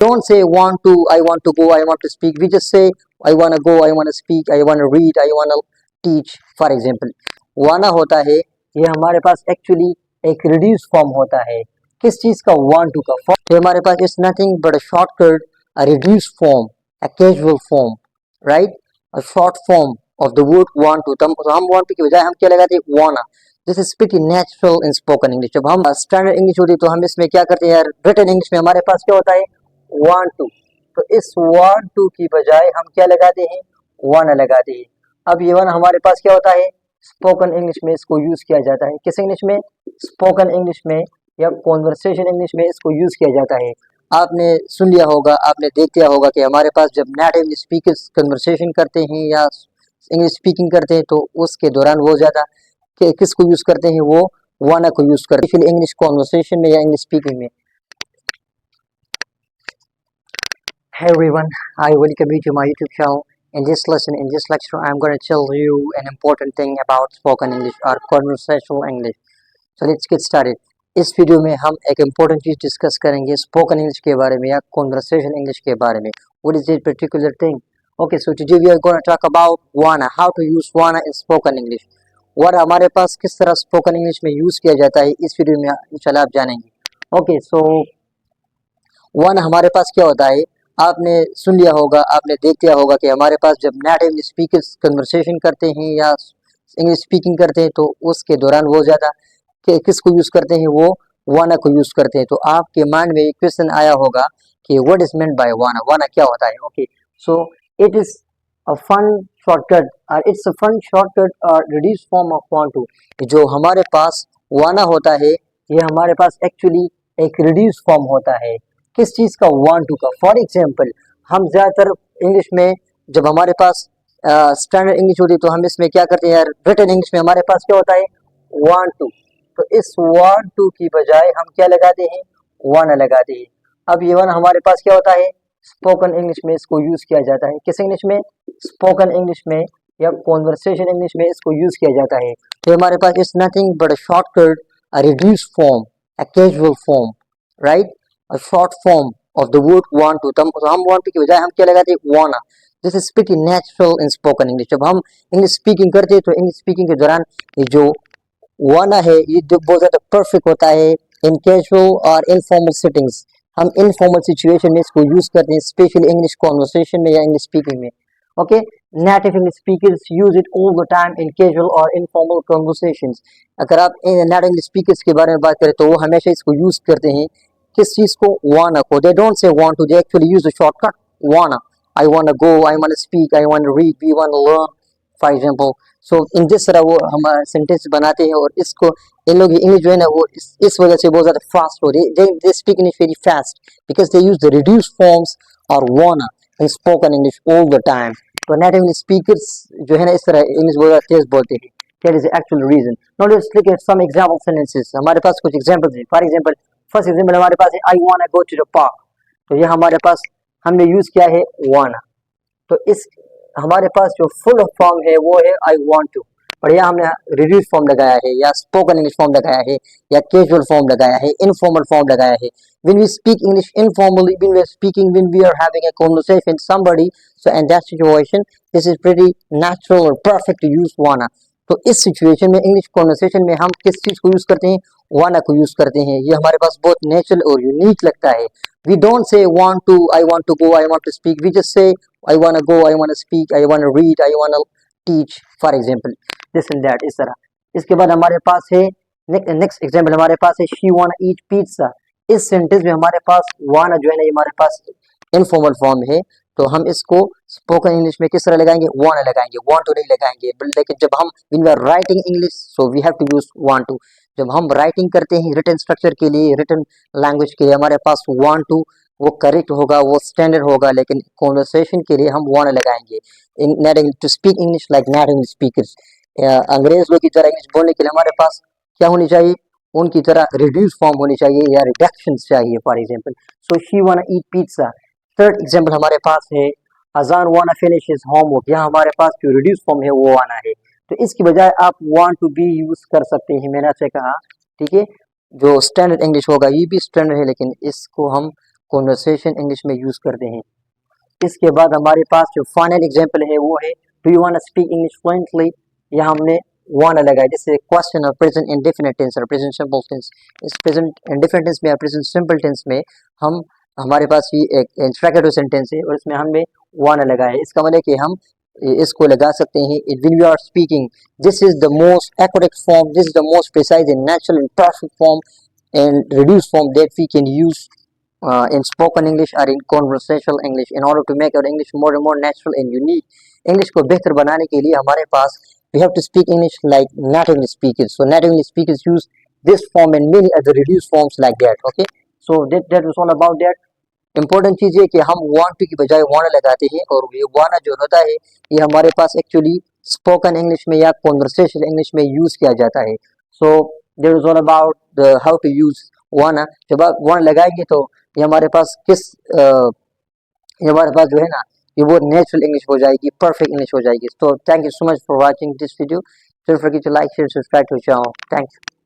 Don't say want to, I want to go, I want to speak. We just say I want to go, I want to speak, I want to read, I want to teach. For example, wanna होता है ये हमारे पास actually एक reduce form होता है किस चीज का want to का फॉर्म हमारे पास is nothing but a shortcut a reduce form a casual form right a short form of the word want to तो हम want to की बजाय हम क्या लगाते हैं wanna. This is pretty natural in spoken English. जब हम स्टैंडर्ड इंग्लिश होती है तो हम इसमें क्या करते हैं यार रिटन इंग्लिश में हमारे पास क्या होता है want to. तो इस want to की बजाय हम क्या लगाते हैं wanna लगाते हैं. अब ये वन हमारे पास क्या होता है स्पोकन इंग्लिश में इसको यूज किया जाता है किस इंग्लिश में स्पोकन इंग्लिश में या कॉन्वर्सेशन इंग्लिश में इसको यूज किया जाता है. आपने सुन लिया होगा आपने देख लिया होगा कि हमारे पास जब नेटिव इंग्लिश स्पीकर्स कन्वर्सेशन करते हैं या इंग्लिश स्पीकिंग करते हैं तो उसके दौरान वो ज़्यादा किसको यूज करते हैं वो वाना को यूज करते हैं इंग्लिश कॉन्वर्सेशन में या इंग्लिश स्पीकिंग में. Hey everyone, I welcome you to my YouTube channel. In this lecture, I'm going to tell you an important thing about spoken English or conversational English. So let's get started. इस video में हम एक important चीज़ discuss करेंगे spoken English के बारे में या conversation English के बारे में. What is this particular thing? Okay, so today we are going to talk about wanna, how to use wanna in spoken English. और हमारे पास किस तरह स्पोकन इंग्लिश में यूज़ किया जाता है इस वीडियो में इंशाल्लाह आप जानेंगे. ओके सो wanna हमारे पास क्या होता है आपने सुन लिया होगा आपने देख लिया होगा कि हमारे पास जब नेटिव इंग्लिश स्पीकर्स कन्वर्सेशन करते हैं या इंग्लिश स्पीकिंग करते हैं तो उसके दौरान वो ज़्यादा किसको यूज़ करते हैं वो वाना को यूज़ करते हैं. तो आपके माइंड में एक क्वेश्चन आया होगा कि व्हाट इज मेंट बाय वाना, वाना क्या होता है. Okay so it is a fun shortcut और इट्स अ फन शॉर्टकट और reduce form of want to. जो हमारे पास वाना होता है ये हमारे पास एक्चुअली एक रिड्यूस फॉर्म होता है किस चीज़ का want to का. फॉर एग्जाम्पल हम ज़्यादातर इंग्लिश में जब हमारे पास स्टैंडर्ड इंग्लिश होती है तो हम इसमें क्या करते हैं यार रिटन इंग्लिश में हमारे पास क्या होता है want to. तो इस want to की बजाय हम क्या लगाते हैं wanna लगाते हैं. अब ये वन हमारे पास क्या होता है स्पोकन इंग्लिश में इसको यूज़ किया जाता है किस इंग्लिश में स्पोकन इंग्लिश में या कॉन्वर्सेशन इंग्लिश में इसको यूज़ किया जाता है. तो हमारे पास it's nothing but a shortcut a reduce form a casual form right a short form of the word want to. तो हम want to की बजाय हम क्या लगाते हैं wanna. This is pretty natural in spoken English. जब हम इंग्लिश स्पीकिंग करते हैं तो इंग्लिश स्पीकिंग के दौरान ये जो wanna है ये बहुत ज़्यादा परफेक्ट होता है इन कैजुअल और इनफॉर्मल सेटिंग्स. हम इनफॉर्मल सिचुएशन में इसको यूज करते हैं स्पेशली इंग्लिश कॉन्वर्सेशन में या इंग्लिश स्पीकिंग में. Okay native English speakers use it all the time in casual और इनफॉर्मल कॉन्वर्सेशंस. अगर आप नेटिव इंग्लिश स्पीकर्स के बारे में बात करें तो वो हमेशा इसको यूज करते हैं किस चीज को wanna को. They don't say want to, they actually use the shortcut wanna. I wanna go, I wanna speak, I wanna read, we wanna learn for example. So इन जिस तरह वो हम सेंटेंस बनाते हैं और इसको इन लोग इंग्लिश जो है ना वो इस वजह से बहुत ज़्यादा फास्ट हो रही है. they speak English very fast because they use the reduced forms or wanna in spoken English all the time. तो नेटिव इंग्लिश स्पीकर्स जो है ना इस तरह इंग्लिश बहुत ज़्यादा तेज बोलते हैं. That is the actual reason. Now let's look at some example sentences. हमारे पास कुछ एग्जाम्पल्स हैं. फॉर एग्जाम्पल फर्स्ट एग्जाम्पल हमारे पास है I want go to the park. तो ये हमारे पास हमने यूज किया है वाना. तो इस हमारे पास जो फुल फॉर्म है वो है आई वांट टू और यहाँ हमने रिड्यूस फॉर्म लगाया है या स्पोकन इंग्लिश फॉर्म लगाया है या कैजुअल फॉर्म लगाया है इनफॉर्मल फॉर्म लगाया है. when we speak English informally, when we are having a conversation with somebody, so in that situation this is pretty natural or perfect to use wanna. तो इस situation में English conversation में हम किस चीज को यूज करते हैं वाना को यूज करते हैं. ये हमारे पास बहुत नेचुरल और यूनिक लगता है. We don't say want to, I want to go, I want to speak. We just say I wanna go, I wanna speak, I wanna read, I wanna teach for example. this and that इस तरह. इसके बाद हमारे पास है next example हमारे पास है she wanna eat pizza. इस सेंटेंस में हमारे पास wanna जो है ना हमारे पास इनफॉर्मल फॉर्म है. तो हम इसको स्पोकन इंग्लिश में किस तरह लगाएंगे wanna लगाएंगे want to नहीं लगाएंगे. लेकिन जब हम when we are writing English so we have to use want to. जब हम राइटिंग करते हैं रिटन स्ट्रक्चर के लिए रिटन लैंग्वेज के लिए हमारे पास want to वो करेक्ट होगा वो स्टैंडर्ड होगा. लेकिन कॉन्वर्सेशन के लिए हम wanna लगाएंगे to speak English like native speakers. अंग्रेज लोग की तरह इंग्लिश बोलने के लिए हमारे पास क्या होनी चाहिए उनकी तरह रिड्यूस फॉर्म होनी चाहिए या रिडक्शंस चाहिए. For example so she वांना eat pizza. Third example हमारे पास है अजान वांना फिनिश हिज होमवर्क. यहाँ हमारे पास जो रिड्यूस फॉर्म है वो आना है. तो इसकी बजाय आप वांट टू बी यूज कर सकते हैं. मैंने आपसे कहा ठीक है जो स्टैंडर्ड इंग्लिश होगा ये भी स्टैंडर्ड है लेकिन इसको हम कॉन्वर्सेशन इंग्लिश में यूज करते हैं। इसके बाद हमारे पास जो फाइनल एग्जाम्पल है वो है do you want to speak English fluently. यहाँ हमने वांट लगा है, जैसे क्वेश्चन और प्रेजेंट इंडेफिनिट टेंस और प्रेजेंट सिंपल टेंस। इस प्रेजेंट इंडेफिनिट टेंस में और प्रेजेंट सिंपल टेंस में हम हमारे पास ये एक इंट्रोगेटिव सेंटेंस है और इसमें हमने वांट लगा है। इसका मतलब कि हम इसको लगा सकते हैं it will you are speaking, this is the most accurate form, this is the most precise and natural and perfect form and reduced form that we can use in spoken English or in conversational English in order to make our English more and more natural and unique. English को बेहतर बनाने के लिए हमारे पास we have to speak English like native English speakers. So native English speakers use this form and many other reduced forms like that. Okay, so that was all about that. Important चीज़ ये कि हम want to की बजाय wanna लगाते हैं और ये wanna जो होता है ये हमारे पास एक्चुअली स्पोकन इंग्लिश में या कॉन्वर्सेशनल इंग्लिश में यूज़ किया जाता है। So there is all about the how to use wanna। जब आप wanna लगाएंगे तो ये हमारे पास ये हमारे पास जो है ना ये वो नेचुरल इंग्लिश हो जाएगी, परफेक्ट इंग्लिश हो जाएगी। तो thank you so much for watching this video. Don't forget to like share subscribe to channel. Thank you.